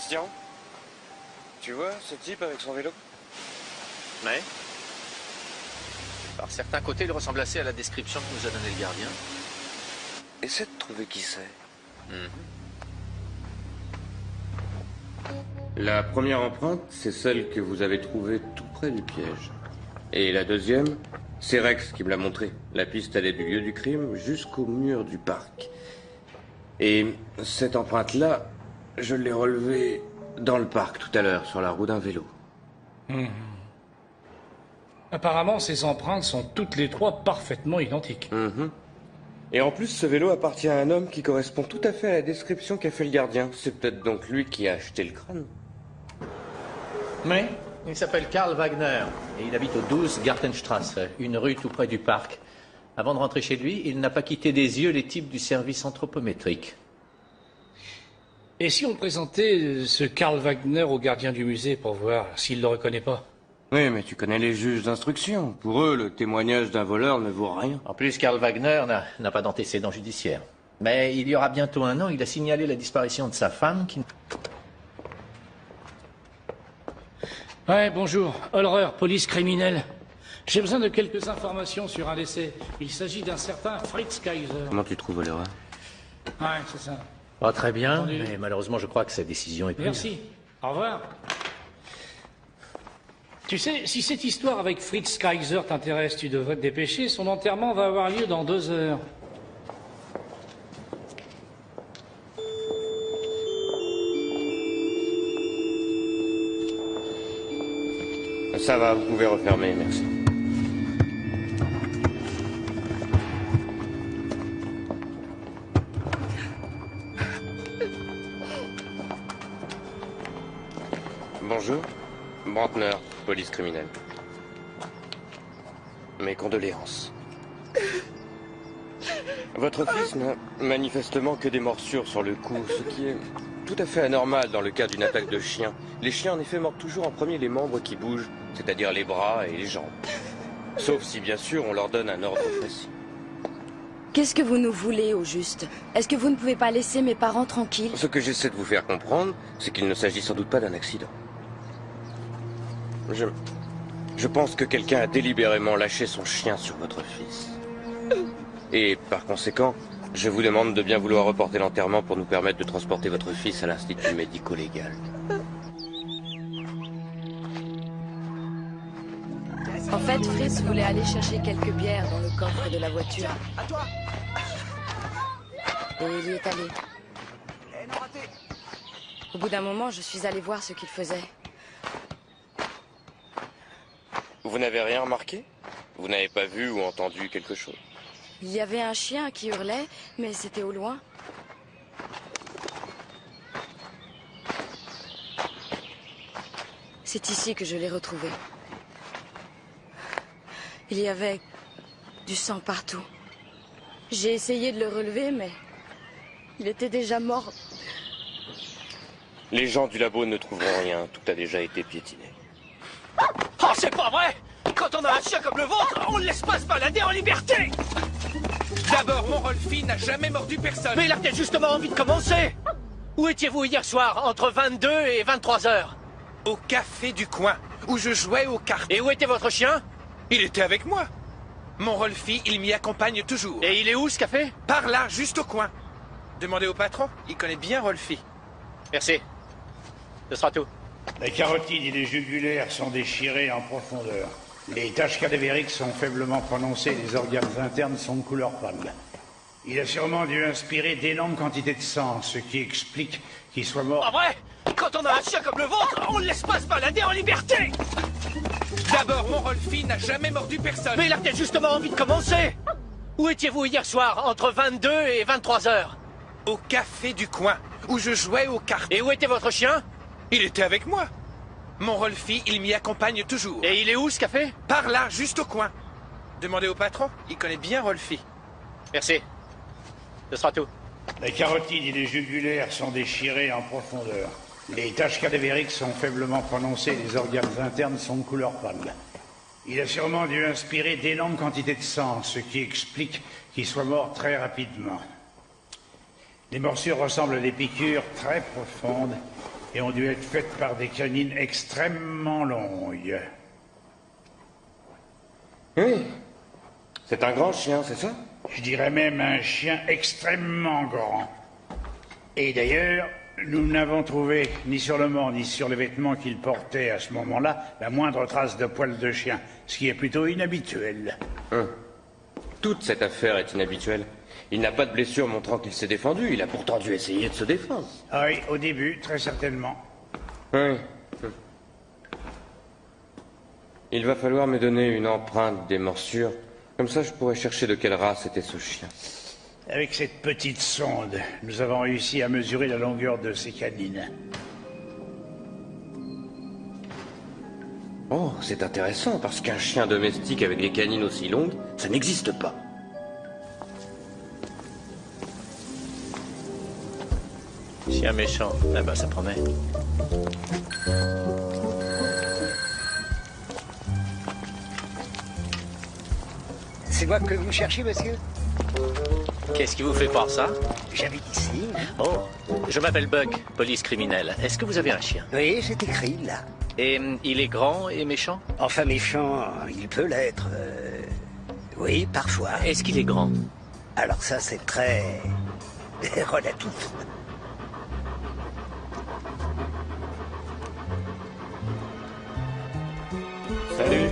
Christian, tu vois ce type avec son vélo? Mais par certains côtés, il ressemble assez à la description que nous a donnée le gardien. Essaie de trouver qui c'est. La première empreinte, c'est celle que vous avez trouvée tout près du piège. Et la deuxième, c'est Rex qui me l'a montrée. La piste allait du lieu du crime jusqu'au mur du parc. Et cette empreinte-là, je l'ai relevée dans le parc tout à l'heure, sur la roue d'un vélo. Apparemment, ces empreintes sont toutes les trois parfaitement identiques. Et en plus, ce vélo appartient à un homme qui correspond tout à fait à la description qu'a fait le gardien. C'est peut-être donc lui qui a acheté le crâne. Mais il s'appelle Karl Wagner et il habite au 12 Gartenstrasse, une rue tout près du parc. Avant de rentrer chez lui, il n'a pas quitté des yeux les types du service anthropométrique. Et si on présentait ce Karl Wagner au gardien du musée pour voir s'il le reconnaît pas? Oui, mais tu connais les juges d'instruction. Pour eux, le témoignage d'un voleur ne vaut rien. En plus, Karl Wagner n'a pas d'antécédent judiciaire. Mais il y aura bientôt un an, il a signalé la disparition de sa femme qui... Ouais, bonjour. Horreur, police criminelle. J'ai besoin de quelques informations sur un décès. Il s'agit d'un certain Fritz Kaiser. Comment tu trouves l'erreur? Ouais, c'est ça. Oh, très bien, Entendu. mais malheureusement, je crois que sa décision est prise. Merci. Au revoir. Tu sais, si cette histoire avec Fritz Kaiser t'intéresse, tu devrais te dépêcher. Son enterrement va avoir lieu dans 2 heures. Ça va, vous pouvez refermer, merci. Bonjour, Brantner, police criminelle. Mes condoléances. Votre fils n'a manifestement que des morsures sur le cou, ce qui est tout à fait anormal dans le cas d'une attaque de chien. Les chiens, en effet, mordent toujours en premier les membres qui bougent, c'est-à-dire les bras et les jambes. Sauf si, bien sûr, on leur donne un ordre précis. Qu'est-ce que vous nous voulez, au juste? Est-ce que vous ne pouvez pas laisser mes parents tranquilles? Ce que j'essaie de vous faire comprendre, c'est qu'il ne s'agit sans doute pas d'un accident. Je pense que quelqu'un a délibérément lâché son chien sur votre fils. Et par conséquent, je vous demande de bien vouloir reporter l'enterrement pour nous permettre de transporter votre fils à l'institut médico-légal. En fait, Fritz voulait aller chercher quelques bières dans le coffre de la voiture. Et il y est allé. Au bout d'un moment, je suis allée voir ce qu'il faisait. Vous n'avez rien remarqué? Vous n'avez pas vu ou entendu quelque chose? Il y avait un chien qui hurlait, mais c'était au loin. C'est ici que je l'ai retrouvé. Il y avait du sang partout. J'ai essayé de le relever, mais il était déjà mort. Les gens du labo ne trouveront rien, tout a déjà été piétiné. Oh, c'est pas vrai! Quand on a un chien comme le vôtre, on ne laisse pas se balader en liberté! D'abord, mon Rolfie n'a jamais mordu personne. Mais il a peut-être justement envie de commencer. Où étiez-vous hier soir, entre 22 et 23 heures? Au café du coin, où je jouais aux cartes. Et où était votre chien? Il était avec moi. Mon Rolfie, il m'y accompagne toujours. Et il est où, ce café? Par là, juste au coin. Demandez au patron, il connaît bien Rolfie. Merci. Ce sera tout. Les carotides et les jugulaires sont déchirés en profondeur. Les taches cadavériques sont faiblement prononcées, les organes internes sont de couleur pâle. Il a sûrement dû inspirer d'énormes quantités de sang, ce qui explique qu'il soit mort. Pas vrai! Quand on a un chien comme le vôtre, on ne laisse pas se balader en liberté! D'abord, mon Rolfie n'a jamais mordu personne. Mais il a peut-être justement envie de commencer. Où étiez-vous hier soir, entre 22 et 23 heures? Au café du coin, où je jouais aux cartes. Et où était votre chien? Il était avec moi. Mon Rolfie, il m'y accompagne toujours. Et il est où, ce café? Par là, juste au coin. Demandez au patron, il connaît bien Rolfie. Merci. Ce sera tout. Les carotides et les jugulaires sont déchirés en profondeur. Les taches cadavériques sont faiblement prononcées, les organes internes sont de couleur pâle. Il a sûrement dû inspirer d'énormes quantités de sang, ce qui explique qu'il soit mort très rapidement. Les morsures ressemblent à des piqûres très profondes et ont dû être faites par des canines extrêmement longues. Oui. C'est un grand chien, c'est ça? Je dirais même un chien extrêmement grand. Et d'ailleurs, nous n'avons trouvé, ni sur le mort, ni sur les vêtements qu'il portait à ce moment-là, la moindre trace de poil de chien, ce qui est plutôt inhabituel. Toute cette affaire est inhabituelle. Il n'a pas de blessure montrant qu'il s'est défendu. Il a pourtant dû essayer de se défendre. Ah oui, au début, très certainement. Oui. Il va falloir me donner une empreinte des morsures. Comme ça, je pourrais chercher de quelle race était ce chien. Avec cette petite sonde, nous avons réussi à mesurer la longueur de ses canines. Oh, c'est intéressant, parce qu'un chien domestique avec des canines aussi longues, ça n'existe pas. Chien méchant, eh ben ça promet. C'est moi que vous cherchez, monsieur? Qu'est-ce qui vous fait croire ça? J'habite ici. Oh, je m'appelle Buck, police criminelle. Est-ce que vous avez un chien? Oui, c'est écrit, là. Et il est grand et méchant? Enfin, méchant, il peut l'être. Oui, parfois. Est-ce qu'il est grand? Alors ça, c'est très... relatif. Salut.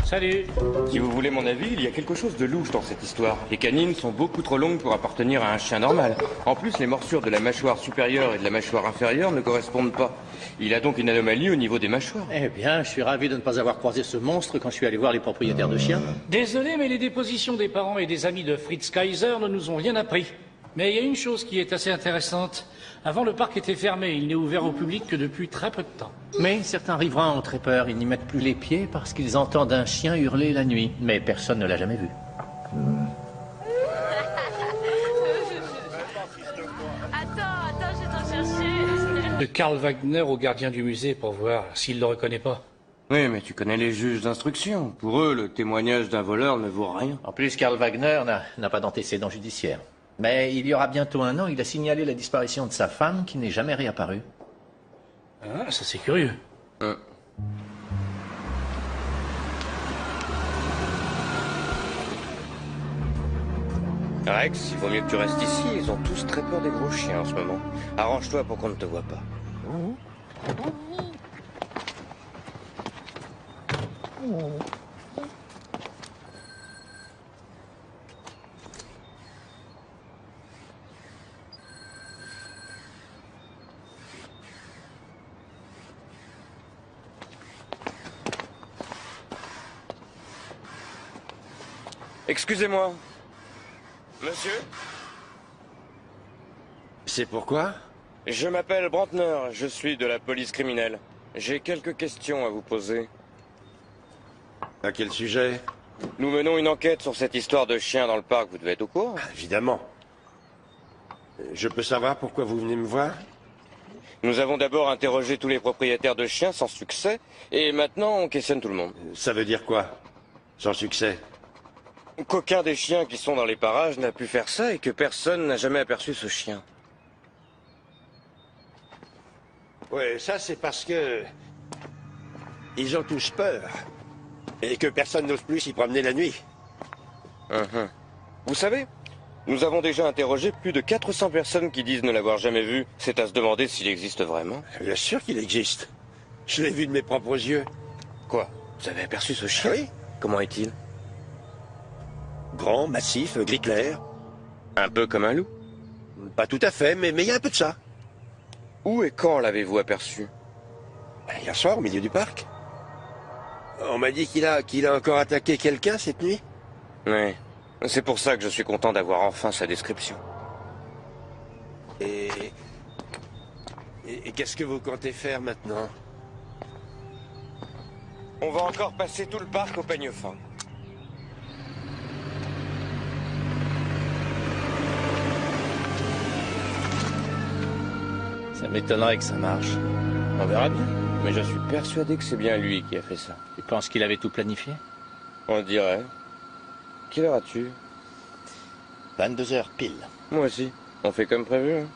Salut. Si vous voulez mon avis, il y a quelque chose de louche dans cette histoire. Les canines sont beaucoup trop longues pour appartenir à un chien normal. En plus, les morsures de la mâchoire supérieure et de la mâchoire inférieure ne correspondent pas. Il a donc une anomalie au niveau des mâchoires. Eh bien, je suis ravi de ne pas avoir croisé ce monstre quand je suis allé voir les propriétaires de chiens. Désolé, mais les dépositions des parents et des amis de Fritz Kaiser ne nous ont rien appris. Mais il y a une chose qui est assez intéressante. Avant, le parc était fermé. Il n'est ouvert au public que depuis très peu de temps. Mais certains riverains ont très peur. Ils n'y mettent plus les pieds parce qu'ils entendent un chien hurler la nuit. Mais personne ne l'a jamais vu. Attends, je vais t'en chercher. De Karl Wagner au gardien du musée pour voir s'il le reconnaît pas. Oui, mais tu connais les juges d'instruction. Pour eux, le témoignage d'un voleur ne vaut rien. En plus, Karl Wagner n'a pas d'antécédent judiciaire. Mais il y aura bientôt un an, il a signalé la disparition de sa femme qui n'est jamais réapparue. Ah, ça c'est curieux. Rex, il vaut mieux que tu restes ici. Ils ont tous très peur des gros chiens en ce moment. Arrange-toi pour qu'on ne te voie pas. Excusez-moi. Monsieur? C'est pourquoi? Je m'appelle Brantner, je suis de la police criminelle. J'ai quelques questions à vous poser. À quel sujet? Nous menons une enquête sur cette histoire de chien dans le parc, vous devez être au courant. Évidemment. Je peux savoir pourquoi vous venez me voir? Nous avons d'abord interrogé tous les propriétaires de chiens sans succès, et maintenant on questionne tout le monde. Ça veut dire quoi? Sans succès? Qu'aucun des chiens qui sont dans les parages n'a pu faire ça et que personne n'a jamais aperçu ce chien. Ouais, ça c'est parce que... ils ont tous peur. Et que personne n'ose plus s'y promener la nuit. Vous savez, nous avons déjà interrogé plus de 400 personnes qui disent ne l'avoir jamais vu. C'est à se demander s'il existe vraiment. Bien sûr qu'il existe. Je l'ai vu de mes propres yeux. Quoi? Vous avez aperçu ce chien? Oui. Comment est-il? Grand, massif, gris clair. Un peu comme un loup? Pas tout à fait, mais il y a un peu de ça. Où et quand l'avez-vous aperçu? Hier soir, au milieu du parc. On m'a dit qu'il a encore attaqué quelqu'un cette nuit. Oui. C'est pour ça que je suis content d'avoir enfin sa description. Et qu'est-ce que vous comptez faire maintenant? On va encore passer tout le parc au peigne fin. Ça m'étonnerait que ça marche. On verra bien. Mais je suis persuadé que c'est bien lui qui a fait ça. Tu penses qu'il avait tout planifié? On dirait. Quelle heure as-tu? 22h pile. Moi aussi. On fait comme prévu, hein?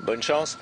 Bonne chance.